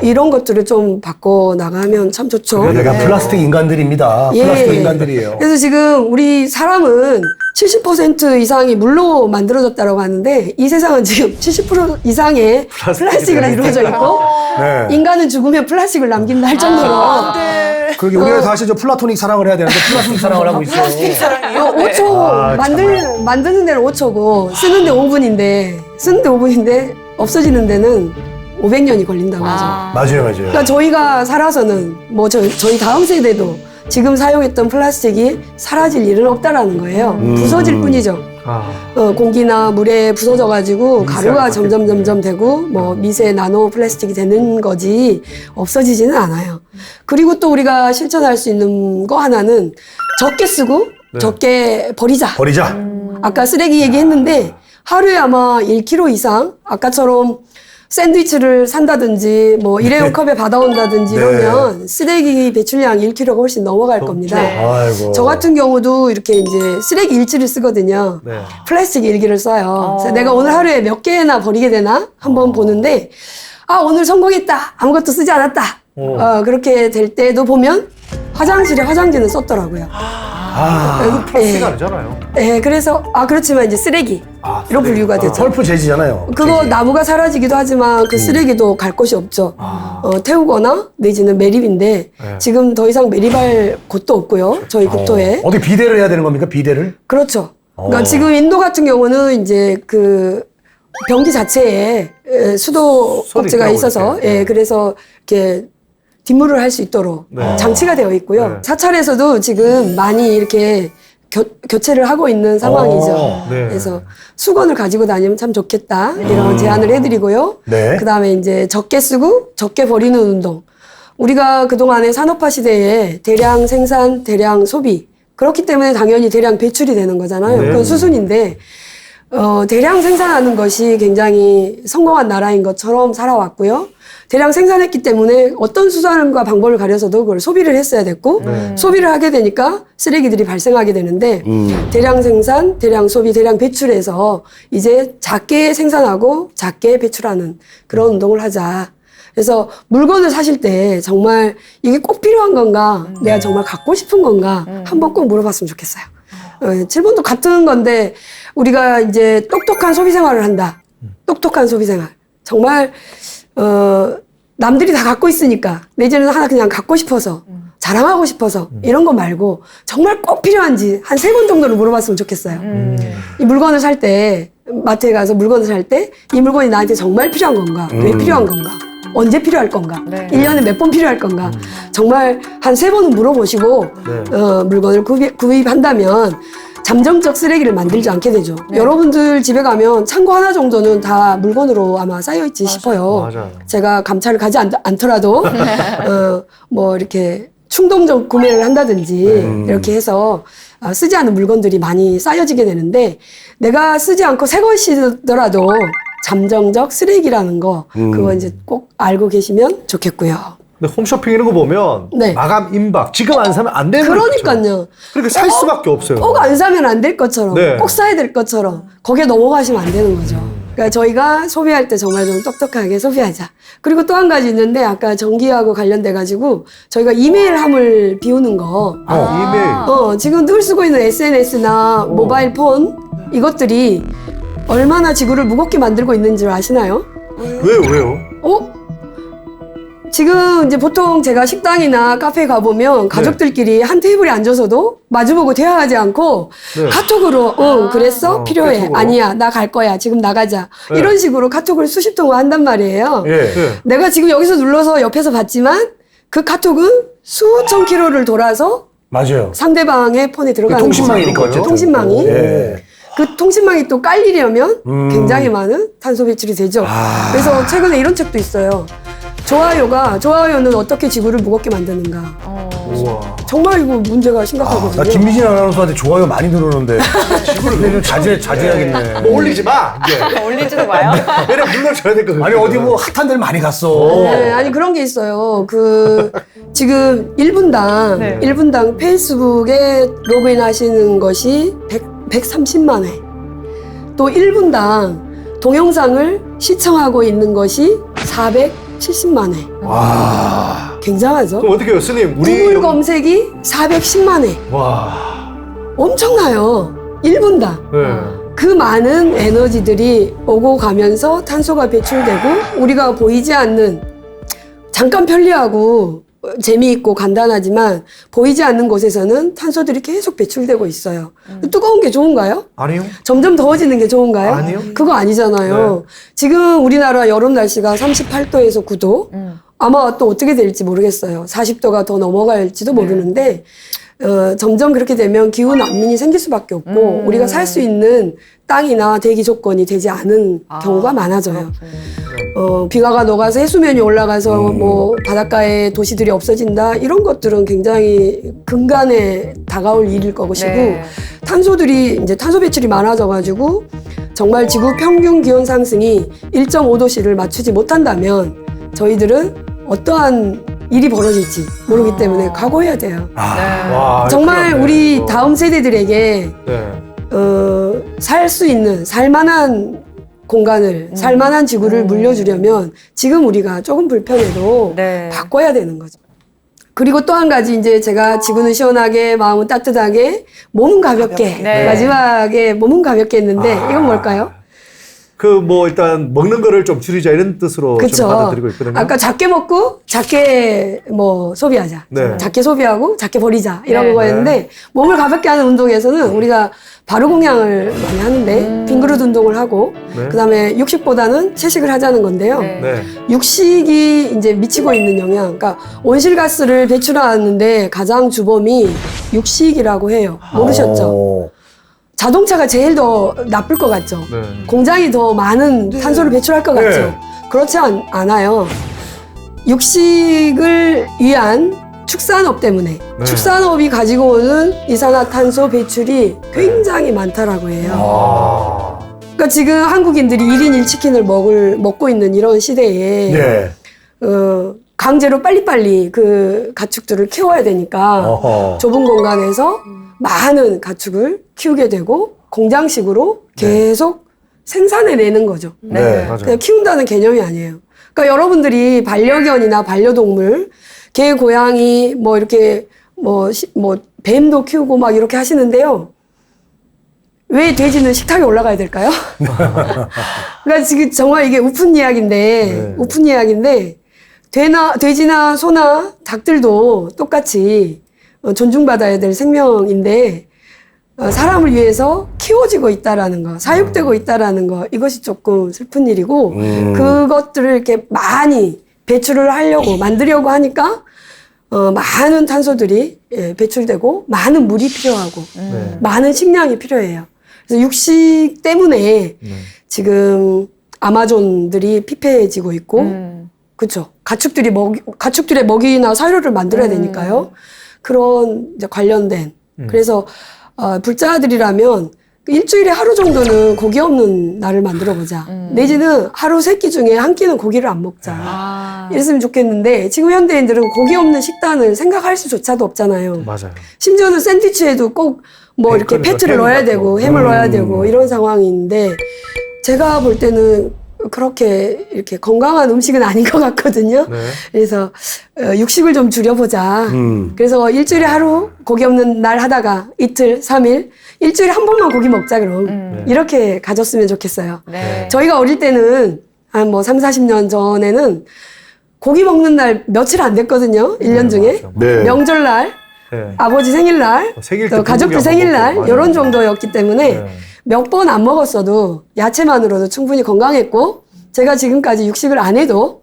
이런 것들을 좀 바꿔 나가면 참 좋죠. 내가 플라스틱 인간들입니다. 예. 플라스틱 인간들이에요. 그래서 지금 우리 사람은 70% 이상이 물로 만들어졌다고 하는데 이 세상은 지금 70% 이상의 플라스틱으로 이루어져 있고 네. 인간은 죽으면 플라스틱을 남긴다 할 정도로 그러게 우리가 사실 저 플라토닉 사랑을 해야 되는데 플라스틱 사랑을 하고 있어요. 사랑이요? 5초 만드는 데는 5초고 쓰는데 5분인데 없어지는 데는 500년이 걸린다고 하죠. 맞아요, 맞아요. 그러니까 저희가 살아서는 뭐 저희 다음 세대도 지금 사용했던 플라스틱이 사라질 일은 없다라는 거예요. 부서질 뿐이죠. 아. 공기나 물에 부서져가지고 가루가 미세하게 점점 되고 뭐 미세 나노 플라스틱이 되는 거지 없어지지는 않아요. 그리고 또 우리가 실천할 수 있는 거 하나는 적게 쓰고 적게 버리자. 버리자. 아까 쓰레기 얘기했는데 하루에 아마 1kg 이상 아까처럼 샌드위치를 산다든지 뭐 일회용 컵에 받아온다든지 네. 이러면 쓰레기 배출량 1kg가 훨씬 넘어갈 겁니다. 아이고. 저 같은 경우도 이렇게 이제 쓰레기 일지를 쓰거든요. 네. 플라스틱 일기를 써요. 그래서 내가 오늘 하루에 몇 개나 버리게 되나 한번 보는데 아 오늘 성공했다. 아무것도 쓰지 않았다. 그렇게 될 때도 보면 화장실에 화장지는 썼더라고요. 그 플라스틱 아니잖아요. 네, 그래서 그렇지만 이제 쓰레기로 분류가 되죠. 펄프 재지잖아요. 그거 나무가 사라지기도 하지만 그 쓰레기도 갈 곳이 없죠. 태우거나 내지는 매립인데 지금 더 이상 매립할 곳도 없고요. 저희 국토에. 어떻게 비대를 해야 되는 겁니까? 비대를? 그렇죠. 그러니까 지금 인도 같은 경우는 이제 그 변기 자체에 수도 꼭지가 있더라고요, 있어서 이렇게. 그래서 이렇게 뒷물을 할 수 있도록 장치가 되어 있고요. 네. 사찰에서도 지금 많이 이렇게 교체를 하고 있는 상황이죠. 네. 그래서 수건을 가지고 다니면 참 좋겠다 이런 제안을 해드리고요. 네. 그다음에 이제 적게 쓰고 적게 버리는 운동. 우리가 그동안의 산업화 시대에 대량 생산, 대량 소비 그렇기 때문에 당연히 대량 배출이 되는 거잖아요. 그건 수순인데 대량 생산하는 것이 굉장히 성공한 나라인 것처럼 살아왔고요. 대량 생산했기 때문에 어떤 수단과 방법을 가려서도 그걸 소비를 했어야 됐고 소비를 하게 되니까 쓰레기들이 발생하게 되는데 대량 생산, 대량 소비, 대량 배출해서 이제 작게 생산하고 작게 배출하는 그런 운동을 하자. 그래서 물건을 사실 때 정말 이게 꼭 필요한 건가, 내가 정말 갖고 싶은 건가 한번 꼭 물어봤으면 좋겠어요. 7번도 같은 건데 우리가 이제 똑똑한 소비 생활을 한다. 똑똑한 소비 생활. 정말 남들이 다 갖고 있으니까 내지는 하나 그냥 갖고 싶어서 자랑하고 싶어서 이런 거 말고 정말 꼭 필요한지 한 3번 정도를 물어봤으면 좋겠어요. 이 물건을 살 때 마트에 가서 물건을 살 때 이 물건이 나한테 정말 필요한 건가? 왜 필요한 건가? 언제 필요할 건가? 네. 1년에 몇 번 필요할 건가? 정말 한 3번은 물어보시고 물건을 구입한다면 잠정적 쓰레기를 만들지 않게 되죠. 여러분들 집에 가면 창고 하나 정도는 다 물건으로 아마 쌓여있지 싶어요. 맞아요. 제가 감찰을 가지 않더라도 뭐 이렇게 충동적 구매를 한다든지 이렇게 해서 쓰지 않은 물건들이 많이 쌓여지게 되는데 내가 쓰지 않고 새 것이더라도 잠정적 쓰레기라는 거 그거 이제 꼭 알고 계시면 좋겠고요. 근데 홈쇼핑 이런 거 보면 네. 마감 임박 지금 안 사면 안 되는 거죠. 그러니까요. 그렇게 살 수밖에 없어요. 꼭 안 사면 안 될 것처럼 네. 꼭 사야 될 것처럼 거기에 넘어가시면 안 되는 거죠. 그러니까 저희가 소비할 때 정말 좀 똑똑하게 소비하자. 그리고 또 한 가지 있는데 아까 전기하고 관련돼 가지고 저희가 이메일 함을 비우는 거. 이메일. 지금 늘 쓰고 있는 SNS나 모바일 폰 이것들이 얼마나 지구를 무겁게 만들고 있는 줄 아시나요? 왜요? 지금 이제 보통 제가 식당이나 카페에 가보면 가족들끼리 한 테이블에 앉아서도 마주보고 대화하지 않고 네. 카톡으로 그랬어? 필요해. 카톡으로. 아니야. 나 갈 거야. 지금 나가자. 네. 이런 식으로 카톡을 수십 통을 한단 말이에요. 예. 네. 내가 지금 여기서 눌러서 옆에서 봤지만 그 카톡은 수천 킬로를 돌아서 맞아요. 상대방의 폰에 들어가는 통신망이니까 거죠. 어쨌든. 통신망이. 예. 그 통신망이 또 깔리려면 굉장히 많은 탄소 배출이 되죠. 그래서 최근에 이런 책도 있어요. 좋아요는 어떻게 지구를 무겁게 만드는가. 우와. 정말 이거 문제가 심각하거든요. 나 김미진 아나운서한테 좋아요 많이 누르는데 지구를 좀 자제해야겠네. 뭐 올리지 마. 이제. 올리지도 마요. 왜냐면 눌러줘야 될 거. 아니 어디 뭐 핫한 데를 많이 갔어. 네, 아니 그런 게 있어요. 지금 1분당 네. 1분당 페이스북에 로그인 하시는 것이 130만 회. 또 1분당 동영상을 시청하고 있는 것이 470만 회. 와. 굉장하죠? 그럼 어떻게 해요, 스님? 구글 검색이 410만 회. 와. 엄청나요. 1분당. 네. 그 많은 에너지들이 오고 가면서 탄소가 배출되고 우리가 보이지 않는 잠깐 편리하고 재미있고 간단하지만 보이지 않는 곳에서는 탄소들이 계속 배출되고 있어요. 뜨거운 게 좋은가요? 아니요. 점점 더워지는 게 좋은가요? 아니요. 그거 아니잖아요. 지금 우리나라 여름 날씨가 38도에서 9도. 아마 또 어떻게 될지 모르겠어요. 40도가 더 넘어갈지도 모르는데 점점 그렇게 되면 기후 난민이 생길 수밖에 없고 우리가 살 수 있는 땅이나 대기 조건이 되지 않은 경우가 많아져요. 비가가 녹아서 해수면이 올라가서 뭐 바닷가에 도시들이 없어진다 이런 것들은 굉장히 근간에 다가올 일일 것이고 네. 탄소 배출이 많아져가지고 정말 지구 평균 기온 상승이 1.5도씨를 맞추지 못한다면 저희들은 어떠한 일이 벌어질지 모르기 때문에 각오해야 돼요. 와. 정말 큰일 우리 났네. 다음 세대들에게 네. 살 수 있는 살만한 공간을 살만한 지구를 물려주려면 지금 우리가 조금 불편해도 네. 바꿔야 되는 거죠. 그리고 또 한 가지 이제 제가 지구는 시원하게 마음은 따뜻하게 몸은 가볍게 네. 마지막에 몸은 가볍게 했는데 이건 뭘까요? 일단 먹는 거를 좀 줄이자 이런 뜻으로 그쵸. 좀 받아들이고 있거든요. 아까 작게 먹고 작게 소비하자. 네. 작게 소비하고 작게 버리자. 이런 네. 거였는데 몸을 가볍게 하는 운동에서는 우리가 바로 공양을 많이 하는데 빈 그릇 운동을 하고 네. 그다음에 육식보다는 채식을 하자는 건데요. 네. 네. 육식이 이제 미치고 있는 영향, 그러니까 온실가스를 배출하는데 가장 주범이 육식이라고 해요. 모르셨죠? 자동차가 제일 더 나쁠 것 같죠? 네. 공장이 더 많은 탄소를 배출할 것 같죠? 네. 그렇지 않아요. 육식을 위한 축산업 때문에 네. 축산업이 가지고 오는 이산화탄소 배출이 굉장히 많다라고 해요. 아. 그러니까 지금 한국인들이 1인 1치킨을 먹고 있는 이런 시대에 네. 강제로 빨리빨리 그 가축들을 키워야 되니까 어허. 좁은 공간에서 많은 가축을 키우게 되고 공장식으로 계속 생산해내는 거죠. 네. 맞아요. 그냥 키운다는 개념이 아니에요. 그러니까 여러분들이 반려견이나 반려동물, 개, 고양이, 이렇게, 뱀도 키우고 막 이렇게 하시는데요. 왜 돼지는 식탁에 올라가야 될까요? 그러니까 지금 정말 이게 우픈 이야기인데, 돼지나 소나 닭들도 똑같이 존중받아야 될 생명인데, 사람을 위해서 키워지고 있다라는 거, 사육되고 있다라는 거, 이것이 조금 슬픈 일이고, 그것들을 이렇게 많이 배출을 만들려고 하니까, 많은 탄소들이 배출되고, 많은 물이 필요하고, 많은 식량이 필요해요. 그래서 육식 때문에 지금 아마존들이 피폐해지고 있고, 그쵸. 가축들의 먹이나 사료를 만들어야 되니까요. 그런 이제 관련된. 그래서, 불자들이라면 일주일에 하루 정도는 고기 없는 날을 만들어 보자. 내지는 하루 3끼 중에 한 끼는 고기를 안 먹자. 이랬으면 좋겠는데 지금 현대인들은 고기 없는 식단을 생각할 수조차도 없잖아요. 맞아요. 심지어는 샌드위치에도 꼭 이렇게 패트를 넣어야 되고 햄을 넣어야 되고 이런 상황인데 제가 볼 때는 그렇게 이렇게 건강한 음식은 아닌 것 같거든요. 네. 그래서 육식을 좀 줄여보자. 그래서 일주일에 하루 고기 없는 날 하다가 이틀, 3일, 일주일에 한 번만 고기 먹자 그럼. 이렇게 가졌으면 좋겠어요. 네. 저희가 어릴 때는 한 뭐 3, 40년 전에는 고기 먹는 날 며칠 안 됐거든요. 1년 중에. 맞아. 네. 명절날, 네. 아버지 생일날, 생일 또 때 가족들 불고기 안 생일날 먹고. 이런 맞아요. 정도였기 때문에 네. 몇 번 안 먹었어도 야채만으로도 충분히 건강했고 제가 지금까지 육식을 안 해도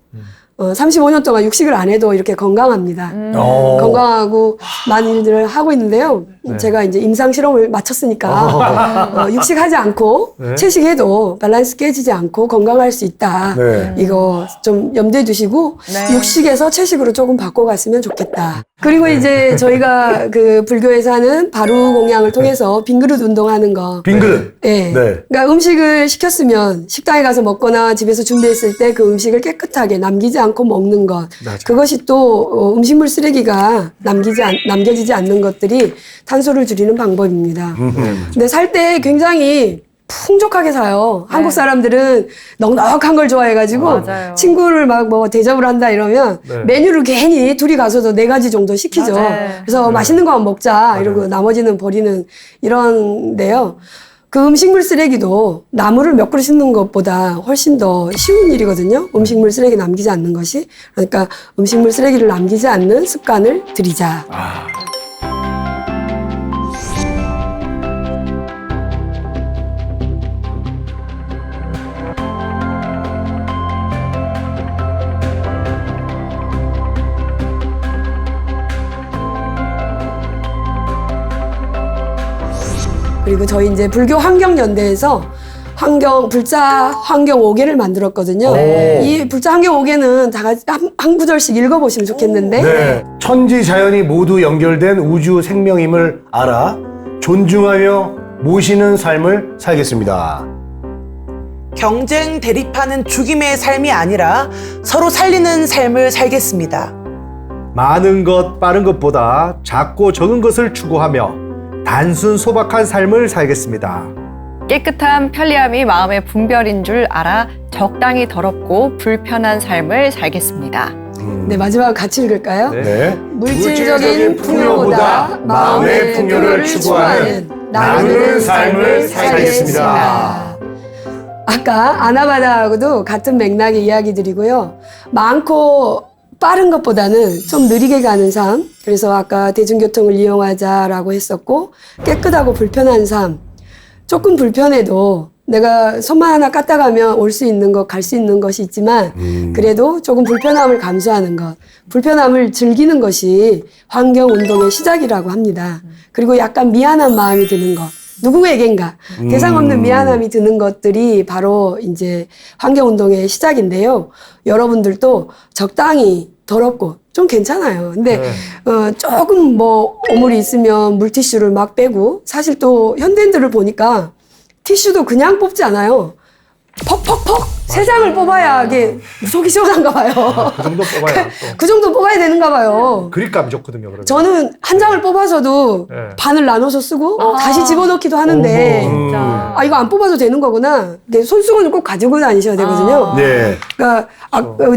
35년 동안 육식을 안 해도 이렇게 건강합니다. 건강하고 많은 일들을 하고 있는데요. 네. 제가 이제 임상 실험을 마쳤으니까 육식하지 않고 네. 채식해도 밸런스 깨지지 않고 건강할 수 있다. 네. 이거 좀 염두에 두시고 네. 육식에서 채식으로 조금 바꿔갔으면 좋겠다. 그리고 이제 저희가 그 불교에서 하는 바루 공양을 통해서 빈 그릇 운동하는 거. 빈 그릇. 예. 네. 그러니까 음식을 시켰으면 식당에 가서 먹거나 집에서 준비했을 때 그 음식을 깨끗하게 남기지 않고 먹는 것. 맞아요. 그것이 또 음식물 쓰레기가 남겨지지 않는 것들이 탄소를 줄이는 방법입니다. 근데 살 때 굉장히 풍족하게 사요. 한국 사람들은 넉넉한 걸 좋아해가지고 맞아요. 친구를 막 뭐 대접을 한다 이러면 네. 메뉴를 괜히 둘이 가서도 4가지 정도 시키죠. 맞아요. 그래서 맛있는 거만 먹자 이러고 나머지는 버리는 이런데요. 그 음식물 쓰레기도 나무를 몇 그릇 심는 것보다 훨씬 더 쉬운 일이거든요. 음식물 쓰레기 남기지 않는 것이. 그러니까 음식물 쓰레기를 남기지 않는 습관을 들이자. 그리고 저희 이제 불교 환경연대에서 불자 환경 5개를 만들었거든요. 오. 이 불자 환경 5개는 다 같이 한 구절씩 읽어보시면 좋겠는데. 네. 천지 자연이 모두 연결된 우주 생명임을 알아 존중하며 모시는 삶을 살겠습니다. 경쟁 대립하는 죽임의 삶이 아니라 서로 살리는 삶을 살겠습니다. 많은 것, 빠른 것보다 작고 적은 것을 추구하며 단순 소박한 삶을 살겠습니다. 깨끗한 편리함이 마음의 분별인 줄 알아 적당히 더럽고 불편한 삶을 살겠습니다. 네, 마지막 같이 읽을까요? 네. 네. 물질적인 풍요보다 마음의 풍요를 추구하는 나누는 삶을 살겠습니다. 아까 아나바다하고도 같은 맥락의 이야기 드리고요. 많고 빠른 것보다는 좀 느리게 가는 삶. 그래서 아까 대중교통을 이용하자라고 했었고, 깨끗하고 불편한 삶. 조금 불편해도 내가 손만 하나 까딱 가면 올 수 있는 것, 갈 수 있는 것이 있지만, 그래도 조금 불편함을 감수하는 것, 불편함을 즐기는 것이 환경운동의 시작이라고 합니다. 그리고 약간 미안한 마음이 드는 것. 누구에겐가 대상 없는 미안함이 드는 것들이 바로 이제 환경운동의 시작인데요. 여러분들도 적당히 더럽고 좀 괜찮아요. 근데 조금 뭐 오물이 있으면 물티슈를 막 빼고, 사실 또 현대인들을 보니까 티슈도 그냥 뽑지 않아요. 퍽퍽퍽 세 장을 뽑아야 이게 속이 시원한가 봐요. 그 정도 뽑아야 또 그 정도 뽑아야 되는가 봐요. 그립감이 좋거든요. 그러면. 저는 한 장을 뽑아서도 네. 반을 나눠서 쓰고 다시 집어넣기도 하는데 진짜. 이거 안 뽑아도 되는 거구나. 이게 손수건을 꼭 가지고 다니셔야 되거든요. 네. 그러니까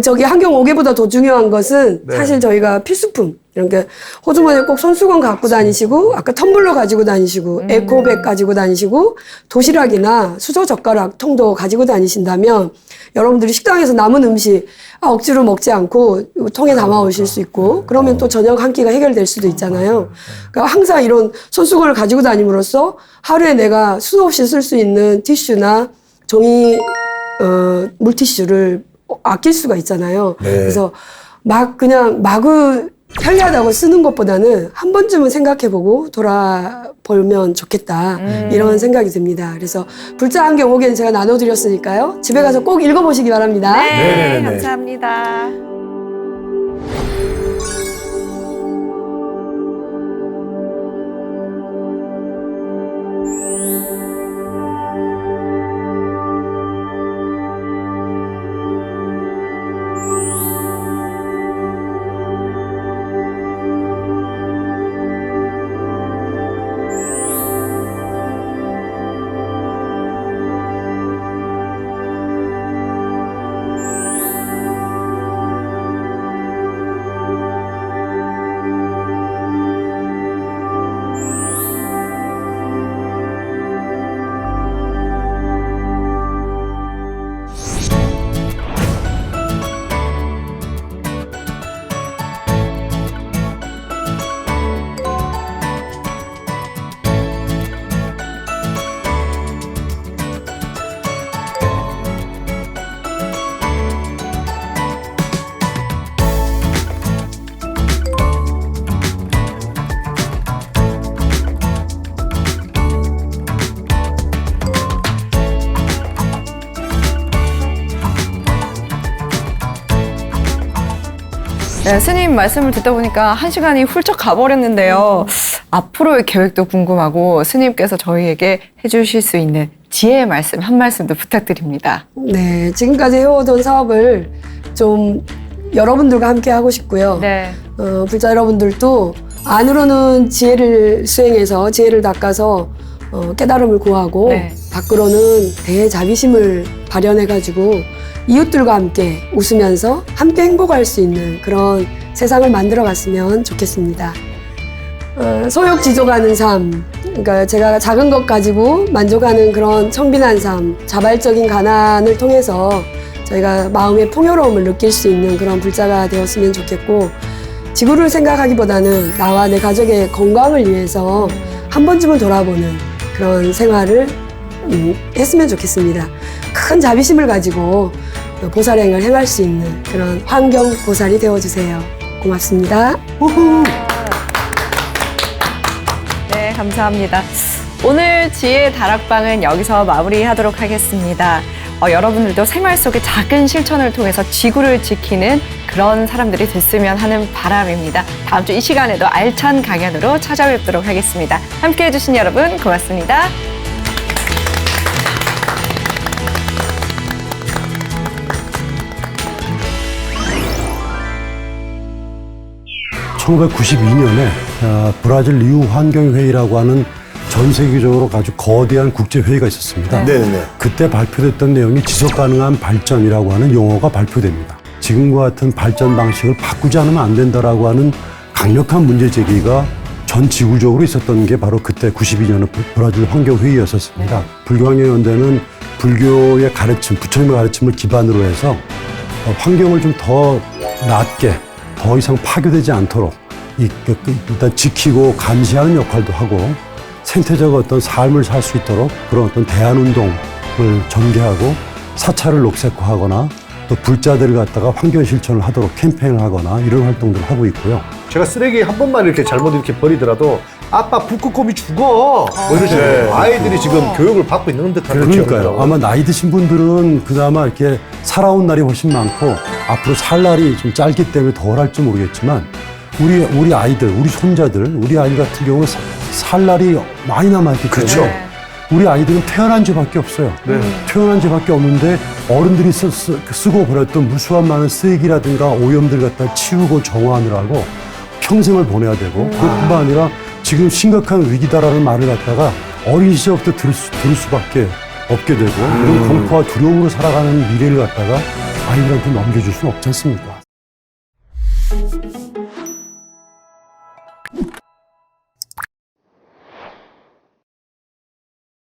저기 환경 5개보다 더 중요한 것은 네. 사실 저희가 필수품. 이렇게 호주머니에 꼭 손수건 갖고 다니시고, 아까 텀블러 가지고 다니시고, 에코백 가지고 다니시고, 도시락이나 수저 젓가락 통도 가지고 다니신다면 여러분들이 식당에서 남은 음식 억지로 먹지 않고 통에 담아 오실 수 있고, 그러면 또 저녁 한 끼가 해결될 수도 있잖아요. 그러니까 항상 이런 손수건을 가지고 다님으로써 하루에 내가 수도 없이 쓸 수 있는 티슈나 종이 물티슈를 아낄 수가 있잖아요. 네. 그래서 막 그냥 마구 편리하다고 쓰는 것보다는 한 번쯤은 생각해보고 돌아보면 좋겠다. 이런 생각이 듭니다. 그래서 불자 환경 5개는 제가 나눠드렸으니까요. 집에 가서 꼭 읽어보시기 바랍니다. 네, 네네네. 감사합니다. 네, 스님 말씀을 듣다 보니까 1시간이 훌쩍 가버렸는데요. 앞으로의 계획도 궁금하고 스님께서 저희에게 해주실 수 있는 지혜의 말씀 한 말씀도 부탁드립니다. 네, 지금까지 해오던 사업을 좀 여러분들과 함께 하고 싶고요. 네. 불자 여러분들도 안으로는 지혜를 수행해서 지혜를 닦아서 깨달음을 구하고 네. 밖으로는 대자비심을 발현해가지고 이웃들과 함께 웃으면서 함께 행복할 수 있는 그런 세상을 만들어 갔으면 좋겠습니다. 소욕지족하는 삶, 그러니까 제가 작은 것 가지고 만족하는 그런 청빈한 삶, 자발적인 가난을 통해서 저희가 마음의 풍요로움을 느낄 수 있는 그런 불자가 되었으면 좋겠고, 지구를 생각하기보다는 나와 내 가족의 건강을 위해서 한 번쯤은 돌아보는 그런 생활을 했으면 좋겠습니다. 큰 자비심을 가지고 보살행을 행할 수 있는 그런 환경 보살이 되어주세요. 고맙습니다. 네, 감사합니다. 오늘 지혜 다락방은 여기서 마무리하도록 하겠습니다. 여러분들도 생활 속의 작은 실천을 통해서 지구를 지키는 그런 사람들이 됐으면 하는 바람입니다. 다음 주 이 시간에도 알찬 강연으로 찾아뵙도록 하겠습니다. 함께해 주신 여러분 고맙습니다. (1992년에) 브라질 리우 환경회의라고 하는 전 세계적으로 아주 거대한 국제회의가 있었습니다. 네네. 그때 발표됐던 내용이 지속가능한 발전이라고 하는 용어가 발표됩니다. 지금과 같은 발전 방식을 바꾸지 않으면 안 된다라고 하는 강력한 문제 제기가 전 지구적으로 있었던 게 바로 그때 92년의 브라질 환경회의였었습니다. 불교환경연대는 불교의 가르침, 부처님의 가르침을 기반으로 해서 환경을 좀 더 낮게, 더 이상 파괴되지 않도록 일단 지키고 감시하는 역할도 하고, 생태적 어떤 삶을 살 수 있도록 그런 어떤 대안운동을 전개하고, 사찰을 녹색화하거나 또 불자들을 갖다가 환경 실천을 하도록 캠페인을 하거나 이런 활동들을 하고 있고요. 제가 쓰레기 한 번만 이렇게 잘못 이렇게 버리더라도 아빠 북극곰이 죽어 뭐 이러죠. 아이들이 지금 교육을 받고 있는 듯한 그러니까요. 아마 나이 드신 분들은 그나마 이렇게 살아온 날이 훨씬 많고 앞으로 살 날이 좀 짧기 때문에 덜 할지 모르겠지만, 우리 아이들, 우리 손자들, 우리 아이 같은 경우는 살 날이 많이 남아있기 때문에 우리 아이들은 태어난 죄밖에 없어요. 태어난 죄밖에 없는데 어른들이 쓰고 버렸던 무수한 많은 쓰레기라든가 오염들 갖다 치우고 정화하느라고 평생을 보내야 되고, 그것뿐만 아니라 지금 심각한 위기다라는 말을 갖다가 어린 시절부터 들을 수밖에 없게 되고, 그런 공포와 두려움으로 살아가는 미래를 갖다가 아이들한테 넘겨줄 수는 없지 않습니까?